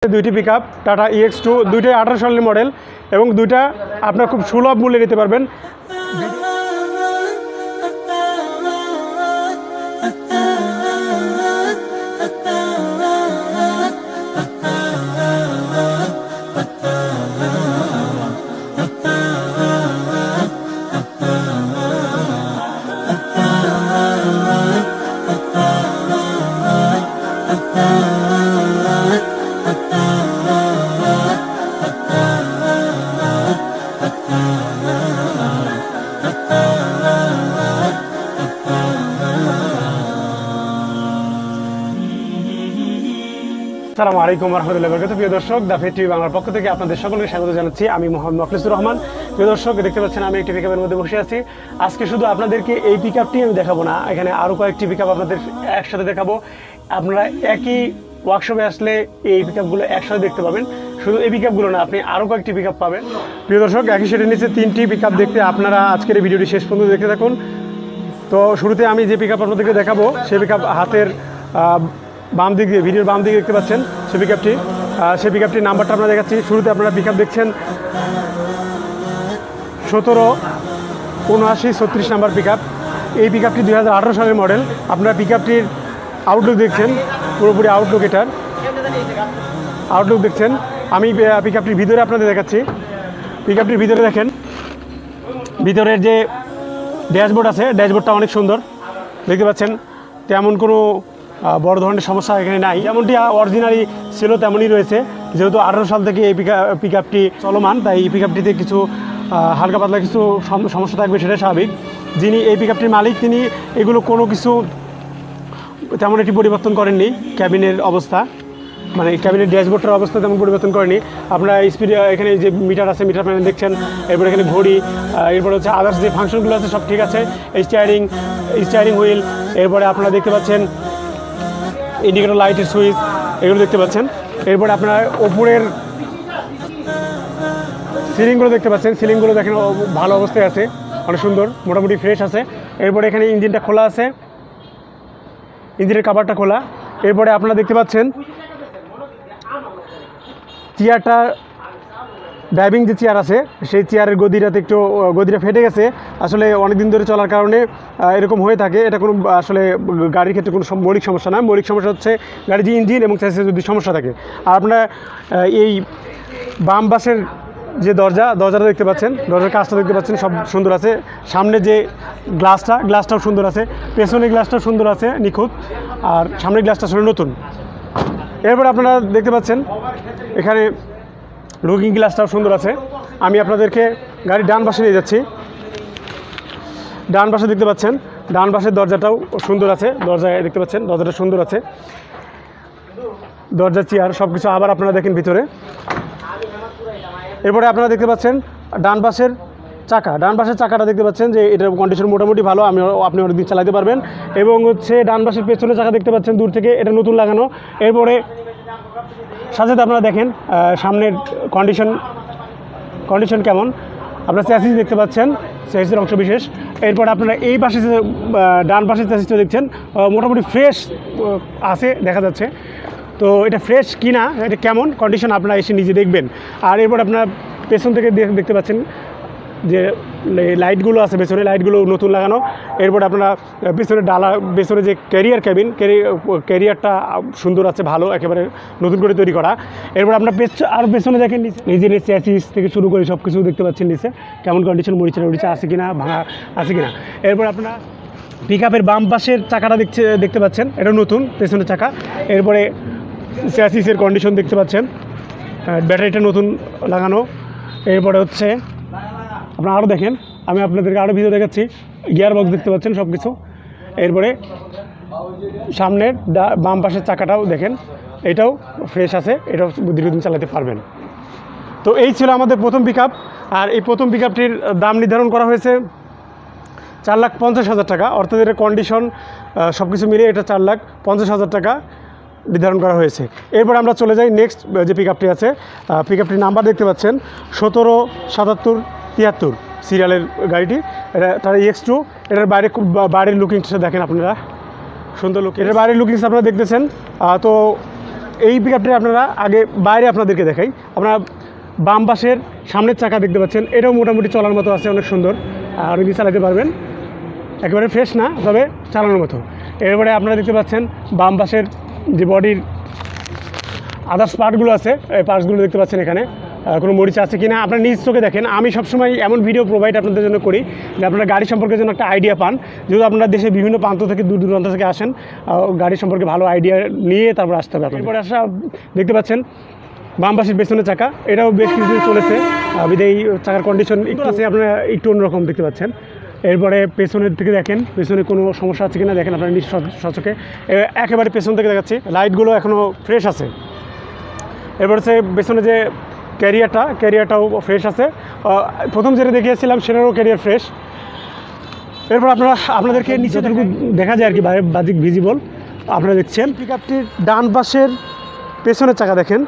দুইটি pickup tata EX2 দুইটাই 18 সালের মডেল এবং দুইটা আপনারা খুব সুলভ মূল্যে নিতে পারবেন। আসসালামু আলাইকুম ওয়া রাহমাতুল্লাহি ওয়া বারাকাতুহু। প্রিয় দর্শক, দা ফেট টিভি বাংলার পক্ষ থেকে আপনাদের সকলকে স্বাগত জানাচ্ছি। আমি মোহাম্মদ মুখলিসুর রহমান। প্রিয় দর্শক, দেখতে পাচ্ছেন আমি একটি পিকআপের মধ্যে বসে আছি। আজকে শুধু আপনাদেরকে এই পিকআপটি আমি দেখাবো না, এখানে আরও কয়েকটি পিকআপ আপনাদের একসাথে দেখাবো। আপনারা একই ওয়ার্কশপে আসলে এই পিকআপগুলো একসাথে দেখতে পাবেন। শুধু এই পিকআপগুলো না, আপনি আরও কয়েকটি পিকআপ পাবেন। প্রিয় দর্শক, একই সেটের নিচে তিনটি পিকআপ দেখতে আপনারা আজকের এই ভিডিওটি শেষ পর্যন্ত দেখতে থাকুন। তো শুরুতে আমি যে পিকআপ আপনাদেরকে দেখাবো সেই পিকআপ হাতের বাম দিক দিয়ে, ভিডিওর বাম দিকে দেখতে পাচ্ছেন সেই পিকআপটির নাম্বারটা আপনারা দেখাচ্ছি। শুরুতে আপনারা পিকআপ দেখছেন 177936 নাম্বার পিকআপ। এই পিকআপটি 2018 সালের মডেল। আপনারা পিকআপটির আউটলুক দেখছেন, পুরোপুরি আউটলুক, এটার আউটলুক দেখছেন। আমি পিকআপটির ভিতরে আপনাদের দেখাচ্ছি। পিকআপটির ভিতরে দেখেন, ভিতরের যে ড্যাশবোর্ড আছে, ড্যাশবোর্ডটা অনেক সুন্দর দেখতে পাচ্ছেন। তেমন কোনো বড় ধরনের সমস্যা এখানে নাই, যেমনটি অরিজিনালি ছিল তেমনই রয়েছে। যেহেতু 18 সাল থেকে এই পিকআপটি চলমান, তাই এই পিকআপটিতে কিছু হালকা পাতলা কিছু সমস্যা থাকবে, সেটা স্বাভাবিক। যিনি এই পিকআপটির মালিক, তিনি এগুলো কোনো কিছু তেমন একটি পরিবর্তন করেননি। ক্যাবিনের অবস্থা, মানে ক্যাবিনের ড্যাশবোর্ডটার অবস্থা তেমন পরিবর্তন করেনি। আপনারা স্পিড, এখানে যে মিটার আছে, মিটার প্যানেল দেখছেন, এরপর এখানে ঘড়ি, এরপরে হচ্ছে আদার্স যে ফাংশনগুলো আছে সব ঠিক আছে। স্টিয়ারিং হুইল, এরপরে আপনারা দেখতে পাচ্ছেন ইন্ডিকেটর লাইটের সুইচ, এগুলো দেখতে পাচ্ছেন। এরপরে আপনারা ওপরের সিলিংগুলো দেখতে পাচ্ছেন। সিলিংগুলো দেখেন ভালো অবস্থায় আছে, অনেক সুন্দর, মোটামুটি ফ্রেশ আছে। এরপরে এখানে ইঞ্জিনটা খোলা আছে, ইঞ্জিনের কাভারটা খোলা। এরপরে আপনারা দেখতে পাচ্ছেন চেয়ারটা, ড্রাইভিং যে চেয়ার আছে সেই চেয়ারের গদিটা ফেটে গেছে। আসলে অনেক দিন ধরে চলার কারণে এরকম হয়ে থাকে। এটা কোনো আসলে গাড়ির ক্ষেত্রে কোনো মৌলিক সমস্যা না। মৌলিক সমস্যা হচ্ছে গাড়ির যে ইঞ্জিন এবং চ্যাসিসে যদি সমস্যা থাকে। আর আপনারা এই বাম পাশের যে দরজাটা দেখতে পাচ্ছেন, দরজার কাজটা দেখতে পাচ্ছেন, সব সুন্দর আছে। সামনে যে গ্লাসটাও সুন্দর আছে, পেছনের গ্লাসটাও সুন্দর আছে, নিখুঁত। আর সামনের গ্লাসটা আসলে নতুন। এরপরে আপনারা দেখতে পাচ্ছেন এখানে লুকিং গ্লাসটাও সুন্দর আছে। আমি আপনাদেরকে গাড়ির ডান পাশে নিয়ে যাচ্ছি। ডান পাশে দেখতে পাচ্ছেন, ডান পাশের দরজাটাও সুন্দর আছে। দরজায় দেখতে পাচ্ছেন দরজাটা সুন্দর আছে, দরজা, চেয়ার সব কিছু। আবার আপনারা দেখেন ভিতরে। এরপরে আপনারা দেখতে পাচ্ছেন ডান পাশের চাকাটা দেখতে পাচ্ছেন যে এটার কন্ডিশন মোটামুটি ভালো, আপনি অনেকদিন চালাতে পারবেন। এবং হচ্ছে ডান পাশের পেছনের চাকা দেখতে পাচ্ছেন দূর থেকে, এটা নতুন লাগানো। এরপরে সাথে আপনারা দেখেন সামনের কন্ডিশন কেমন। আপনারা চ্যাসিস দেখতে পাচ্ছেন, চ্যাসিসের অংশ বিশেষ। এরপর আপনারা এই পাশে ডান পাশের চ্যাসিসটা দেখছেন, মোটামুটি ফ্রেশ আছে দেখা যাচ্ছে। তো এটা ফ্রেশ কিনা, এটা কেমন কন্ডিশন আপনারা এসে নিজে দেখবেন। আর এরপর আপনারা পেছন থেকে দেখতে পাচ্ছেন যে লাইটগুলো আছে, পেছনে লাইটগুলো নতুন লাগানো। এরপর আপনারা পেছনে যে ক্যারিয়ারটা সুন্দর আছে, ভালো, একেবারে নতুন করে তৈরি করা। এরপর আপনার পেছনে দেখেন নিজের চ্যাসিস থেকে শুরু করে সব কিছু দেখতে পাচ্ছেন নিচে কেমন কন্ডিশন, মরিচা আছে কিনা, ভাঙা আছে কিনা। এরপর আপনারা পিকআপের বাম পাশের চাকাটা দেখতে পাচ্ছেন, এটা নতুন পেছনের চাকা। এরপরে চ্যাসিসের কন্ডিশন দেখতে পাচ্ছেন, ব্যাটারিটা নতুন লাগানো। এরপরে হচ্ছে আপনারা আরও দেখেন, আমি আপনাদেরকে আরও ভিডিও দেখাচ্ছি, গিয়ার বক্স দেখতে পাচ্ছেন সব কিছু। এরপরে সামনের বাম পাশের চাকাটাও দেখেন, এটাও ফ্রেশ আছে, এটাও দীর্ঘদিন চালাতে পারবেন। তো এই ছিল আমাদের প্রথম পিকআপ। আর এই প্রথম পিকআপটির দাম নির্ধারণ করা হয়েছে 4,50,000 টাকা। অর্থাৎ এর কন্ডিশন সব কিছু মিলিয়ে এটা 4,50,000 টাকা নির্ধারণ করা হয়েছে। এরপর আমরা চলে যাই নেক্সট যে পিকআপটি আছে। পিকআপটির নাম্বার দেখতে পাচ্ছেন 177773 সিরিয়ালের গাড়িটি। এটা তার EX2। এটার বাইরের লুকিংটা দেখেন আপনারা, সুন্দর লুক। এটার বাইরের লুকিংস আপনারা দেখতেছেন। তো এই পিকআপটি আপনারা আগে বাইরে আপনাদেরকে দেখাই। আপনারা বাম পাশের সামনের চাকা দেখতে পাচ্ছেন, এটাও মোটামুটি চলার মতো আছে, অনেক সুন্দর, আর অনেক চালাতে পারবেন, একেবারে ফ্রেশ না তবে চালানোর মতো। এরপরে আপনারা দেখতে পাচ্ছেন বাম পাশের যে বডির আদার্স পার্টগুলো আছে, এই পার্টসগুলো দেখতে পাচ্ছেন এখানে কোনো মরিচ আছে কি না আপনারা নিজ চোখে দেখেন। আমি সবসময় এমন ভিডিও প্রোভাইড আপনাদের জন্য করি যে আপনারা গাড়ি সম্পর্কে যেন একটা আইডিয়া পান, যেহেতু আপনারা দেশের বিভিন্ন প্রান্ত থেকে দূর দূরান্ত থেকে আসেন, গাড়ি সম্পর্কে ভালো আইডিয়া নিয়ে তারপর আসতে হবে। এরপরে আসা দেখতে পাচ্ছেন বাম পাশের পেছনের চাকা, এটাও বেশ কিছু চলেছে, বিদায়ী চাকার কন্ডিশন একটু আছে, আপনারা একটু অন্যরকম দেখতে পাচ্ছেন। এরপরে পেছনের থেকে দেখেন পেছনে কোনো সমস্যা আছে কিনা দেখেন আপনারা নিজ সচকে, একেবারে পেছন থেকে দেখাচ্ছি লাইটগুলো এখনও ফ্রেশ আছে। এরপর হচ্ছে পেছনে যে ক্যারিয়ারটাও ফ্রেশ আছে, প্রথম যেটা দেখিয়েছিলাম সেটারও ক্যারিয়ার ফ্রেশ। এরপর আপনাদেরকে নিচে দেখা যায় আর কি বাজিক ভিজিবল আপনারা দেখছেন। পিকআপটির ডান পাশের পেছনের চাকা দেখেন,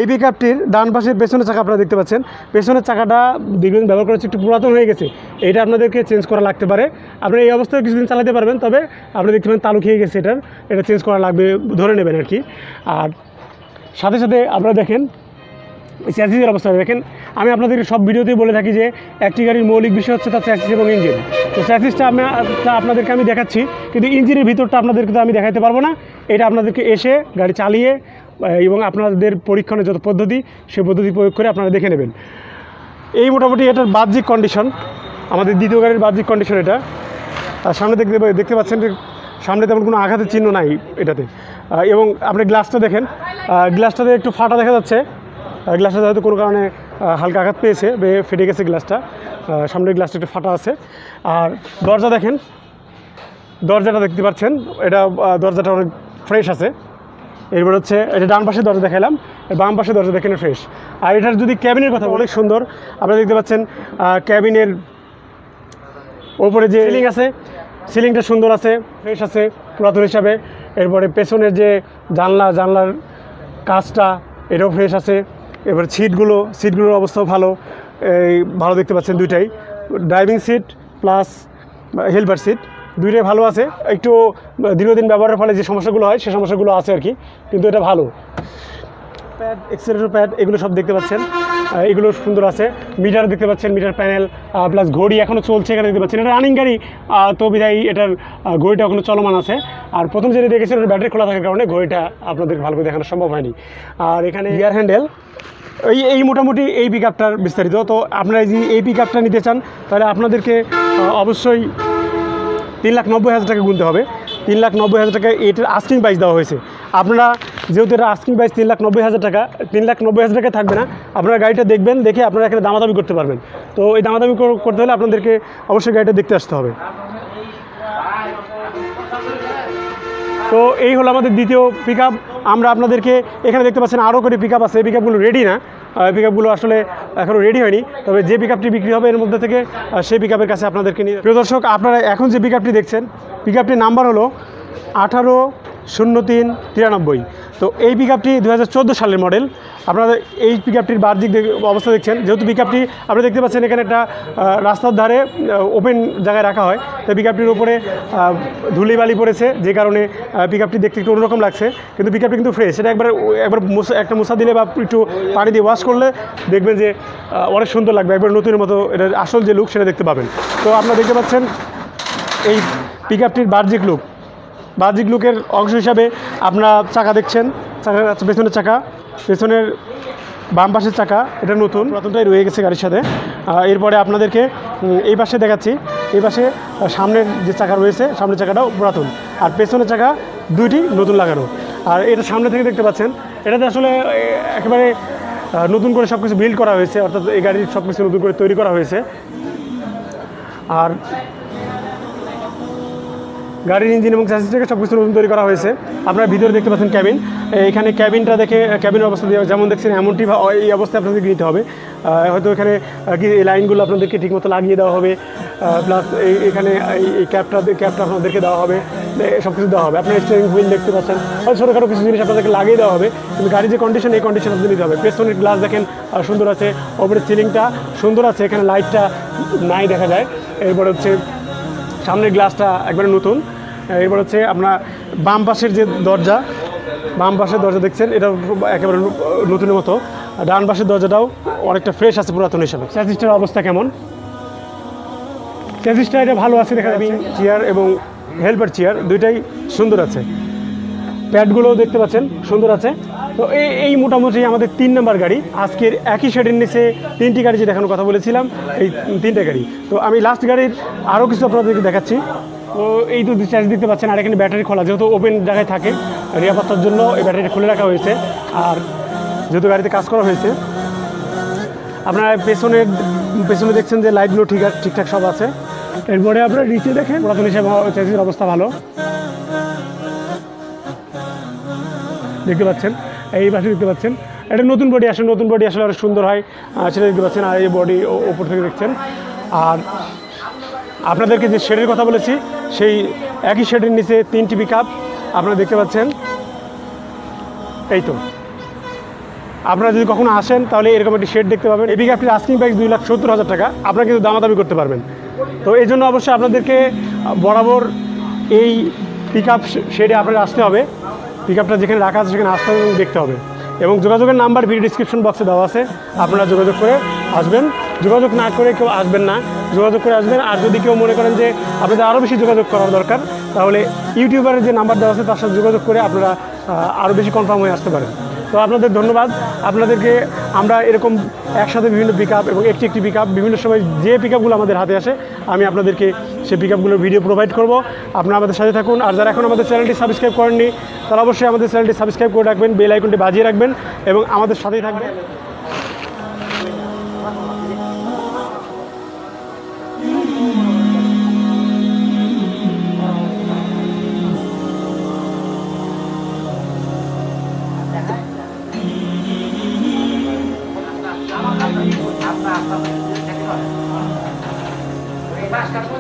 এই পিকআপটির ডান পাশের পেছনের চাকা আপনারা দেখতে পাচ্ছেন, পেছনের চাকাটা দীর্ঘদিন ব্যবহার করেছে, একটু পুরাতন হয়ে গেছে, এইটা আপনাদেরকে চেঞ্জ করা লাগতে পারে। আপনারা এই অবস্থায় কিছুদিন চালাতে পারবেন, তবে আপনারা দেখতে পাবেন তালু খেয়ে গেছে, এটা চেঞ্জ করা লাগবে, ধরে নেবেন আর কি। আর সাথে সাথে আপনারা দেখেন চ্যাসিসের অবস্থা দেখেন। আমি আপনাদেরকে সব ভিডিওতেই বলে থাকি যে একটি গাড়ির মৌলিক বিষয় হচ্ছে তার চ্যাসিস এবং ইঞ্জিন। তো চ্যাসিসটা আপনাদেরকে আমি দেখাচ্ছি, কিন্তু ইঞ্জিনের ভিতরটা আপনাদেরকে তো আমি দেখাতে পারবো না, এটা আপনাদেরকে এসে গাড়ি চালিয়ে এবং আপনাদের পরীক্ষণের যত পদ্ধতি সেই পদ্ধতি প্রয়োগ করে আপনারা দেখে নেবেন। এই মোটামুটি এটার বাহ্যিক কন্ডিশন, আমাদের দ্বিতীয় গাড়ির বাহ্যিক কন্ডিশন এটা। আর সামনে দেখতে পাচ্ছেন যে সামনে তেমন কোনো আঘাতের চিহ্ন নাই এটাতে। এবং আপনি গ্লাসটা দেখেন, গ্লাসটাতে একটু ফাটা দেখা যাচ্ছে, গ্লাসটা হয়তো কোনো কারণে হালকা আঘাত পেয়েছে, ফেটে গেছে গ্লাসটা, সামনের গ্লাসটা একটু ফাটা আছে। আর দরজা দেখেন, দরজাটা দেখতে পাচ্ছেন, এটা দরজাটা অনেক ফ্রেশ আছে। এরপর হচ্ছে এটা ডান পাশে দরজা দেখালাম, বাম পাশে দরজা দেখেন ফ্রেশ। আর এটার যদি ক্যাবিনের কথা অনেক সুন্দর, আপনারা দেখতে পাচ্ছেন ক্যাবিনের ওপরে যে সিলিং আছে, সিলিংটা সুন্দর আছে, ফ্রেশ আছে পুরাতন হিসাবে। এরপরে পেছনের যে জানলার কাজটা এটাও ফ্রেশ আছে। এবার সিটগুলোর অবস্থাও ভালো, ভালো দেখতে পাচ্ছেন দুইটাই, driving seat plus helper seat দুইটাই ভালো আছে। একটু দীর্ঘদিন ব্যবহারের ফলে যে সমস্যাগুলো হয় সে সমস্যাগুলো আছে আর কি, কিন্তু এটা ভালো। প্যাড, এক্সেলেটর প্যাড এগুলো সব দেখতে পাচ্ছেন, এগুলো সুন্দর আছে। মিটার দেখতে পাচ্ছেন, মিটার প্যানেল প্লাস ঘড়ি এখনও চলছে এখানে দেখতে পাচ্ছেন। এটা রানিং গাড়ি, তো বিধায় এটার ঘড়িটা এখনও চলমান আছে। আর প্রথম যেটা দেখেছেন ওটা ব্যাটারি খোলা থাকার কারণে ঘড়িটা আপনাদের ভালো করে দেখানো সম্ভব হয়নি। আর এখানে গিয়ার হ্যান্ডেল, এই মোটামুটি এই পিকআপটার বিস্তারিত। তো আপনারা যদি এই পিকআপটা নিতে চান তাহলে আপনাদেরকে অবশ্যই 3,90,000 টাকা গুনতে হবে। 3,90,000 টাকা এটার আস্কিং প্রাইস দেওয়া হয়েছে। আপনারা যেহেতু এটা আস্কিং প্রাইস 3,90,000 টাকা, 3,90,000 টাকা থাকবে না, আপনারা গাড়িটা দেখবেন, দেখে আপনারা এখানে দামাদামি করতে পারবেন। তো এই দামাদামি করতে হলে আপনাদেরকে অবশ্যই গাড়িটা দেখতে আসতে হবে। তো এই হলো আমাদের দ্বিতীয় পিকআপ। আমরা আপনাদেরকে এখানে দেখতে পাচ্ছেন আরও করে পিকআপ আছে, এই পিকআপগুলো রেডি না, পিকআপগুলো আসলে এখনও রেডি হয়নি, তবে যে পিকআপটি বিক্রি হবে এর মধ্যে থেকে সেই পিকআপের কাছে আপনাদেরকে নিয়ে। প্রিয় দর্শক, আপনারা এখন যে পিকআপটি দেখছেন, পিকআপটির নাম্বার হলো 180393। তো এই পিকআপটি 2014 সালের মডেল। আপনারা এই পিকআপটির বাহ্যিক অবস্থা দেখছেন, যেহেতু পিকআপটি আপনারা দেখতে পাচ্ছেন এখানে একটা রাস্তার ধারে ওপেন জায়গায় রাখা হয়, তো পিকআপটির উপরে ধুলিবালি পড়েছে, যে কারণে পিকআপটি দেখতে একটু অন্যরকম লাগছে, কিন্তু পিকআপটি কিন্তু ফ্রেশ। এটা একবার একটা মুছা দিলে বা একটু পানি দিয়ে ওয়াশ করলে দেখবেন যে অনেক সুন্দর লাগবে, একবার নতুনের মতো এটার আসল যে লুক সেটা দেখতে পাবেন। তো আপনারা দেখতে পাচ্ছেন এই পিকআপটির বাহ্যিক লুকের অংশ হিসাবে আপনারা চাকা দেখছেন, পেছনের চাকা, পেছনের বাম পাশের চাকা এটা নতুন, পুরাতনটাই রয়ে গেছে গাড়ির সাথে। এরপরে আপনাদেরকে এই পাশে দেখাচ্ছি, এই পাশে সামনের যে চাকা রয়েছে, সামনের চাকাটাও পুরাতন, আর পেছনের চাকা দুইটি নতুন লাগানো। আর এটা সামনে থেকে দেখতে পাচ্ছেন, এটাতে আসলে একেবারে নতুন করে সব কিছু বিল্ড করা হয়েছে, অর্থাৎ এই গাড়ির সব কিছু নতুন করে তৈরি করা হয়েছে। আর গাড়ির ইঞ্জিন এবং চ্যাসিসটাকে সব কিছু নতুন তৈরি করা হয়েছে। আপনারা ভিতরে দেখতে পাচ্ছেন ক্যাবিন, এখানে ক্যাবিনটা দেখে ক্যাবিনের অবস্থা যেমন দেখছেন এমনটি এই অবস্থায় আপনাদেরকে নিতে হবে। হয়তো এখানে এই লাইনগুলো আপনাদেরকে ঠিকমতো লাগিয়ে দেওয়া হবে, প্লাস এখানে এই ক্যাপটা আপনাদেরকে দেওয়া হবে, সব কিছু দেওয়া হবে। আপনার স্টিয়ারিং হুইল দেখতে পাচ্ছেন, হয়তো ছোটোখাটো কিছু জিনিস আপনাদেরকে লাগিয়ে দেওয়া হবে, কিন্তু গাড়ির যে কন্ডিশন এই কন্ডিশন আপনাদের নিতে হবে। পেছনের গ্লাস দেখেন সুন্দর আছে, ওপরের সিলিংটা সুন্দর আছে, এখানে লাইটটা নাই দেখা যায়। এরপর হচ্ছে সামনের গ্লাসটা একবারে নতুন। এরপর হচ্ছে আপনার বাম পাশের যে দরজা, বাম পাশের দরজা দেখছেন, এটা একেবারে নতুনের মতো। ডান পাশের দরজাটাও অনেকটা ফ্রেশ আছে পুরাতন হিসাবে। চ্যাসিসটার অবস্থা কেমন? চ্যাসিসটা এটা ভালো আছে দেখা যাচ্ছে। চেয়ার এবং হেল্পার চেয়ার দুইটাই সুন্দর আছে। প্যাডগুলোও দেখতে পাচ্ছেন সুন্দর আছে। তো এই মোটামুটি আমাদের 3 নম্বর গাড়ি। আজকের একই শেডের নিচে 3টি গাড়ি যে দেখানোর কথা বলেছিলাম, এই 3টে গাড়ি। তো আমি লাস্ট গাড়ির আরও কিছু আপনাদেরকে দেখাচ্ছি। তো এই তো চার্জ দেখতে পাচ্ছেন, আর এখানে ব্যাটারি খোলা, যেহেতু ওপেন জায়গায় থাকে নিরাপত্তার জন্য এই ব্যাটারিটা খুলে রাখা হয়েছে। আর যেহেতু গাড়িতে কাজ করা হয়েছে, আপনারা পেছনে দেখছেন যে লাইটগুলো ঠিকঠাক সব আছে। এরপরে আপনারা নিচে দেখেন, পুরাতন হিসেবে চ্যাসিসের অবস্থা ভালো দেখতে পাচ্ছেন। এই পাশে দেখতে পাচ্ছেন এটা নতুন বডি আসলে, নতুন বডি আসলে আরও সুন্দর হয় সেটা দেখতে পাচ্ছেন। আর এই বডি ওপর থেকে দেখছেন। আর আপনাদেরকে যে শেডের কথা বলেছি, সেই একই শেডের নিচে 3টি পিকআপ আপনারা দেখতে পাচ্ছেন। এই তো আপনারা যদি কখনো আসেন তাহলে এরকম একটি শেড দেখতে পাবেন। এই পিকআপটির আস্কিং প্রাইস 2,70,000 টাকা। আপনারা কিন্তু দামাদামি করতে পারবেন। তো এই জন্য অবশ্যই আপনাদেরকে বরাবর এই পিকআপ শেডে আপনারা আসতে হবে। পিকআপটা যেখানে রাখা আছে সেখানে আসতে হবে এবং দেখতে হবে। এবং যোগাযোগের নাম্বার ভিডিও ডিসক্রিপশন বক্সে দেওয়া আছে, আপনারা যোগাযোগ করে আসবেন। যোগাযোগ না করে কেউ আসবেন না, যোগাযোগ করে আসবেন। আর যদি কেউ মনে করেন যে আপনাদের আরও বেশি যোগাযোগ করার দরকার, তাহলে ইউটিউবারের যে নাম্বার দেওয়া আছে তার সাথে যোগাযোগ করে আপনারা আরও বেশি কনফার্ম হয়ে আসতে পারেন। তো আপনাদের ধন্যবাদ। আপনাদেরকে আমরা এরকম একসাথে বিভিন্ন পিকআপ এবং একটি পিকআপ বিভিন্ন সময় যে পিকআপগুলো আমাদের হাতে আসে, আমি আপনাদেরকে সেই পিকআপগুলোর ভিডিও প্রোভাইড করব। আপনারা আমাদের সাথে থাকুন। আর যারা এখন আমাদের চ্যানেলটি সাবস্ক্রাইব করেননি, তারা অবশ্যই আমাদের চ্যানেলটি সাবস্ক্রাইব করে রাখবেন, বেল আইকনটি বাজিয়ে রাখবেন এবং আমাদের সাথেই থাকবেন। Mas kamu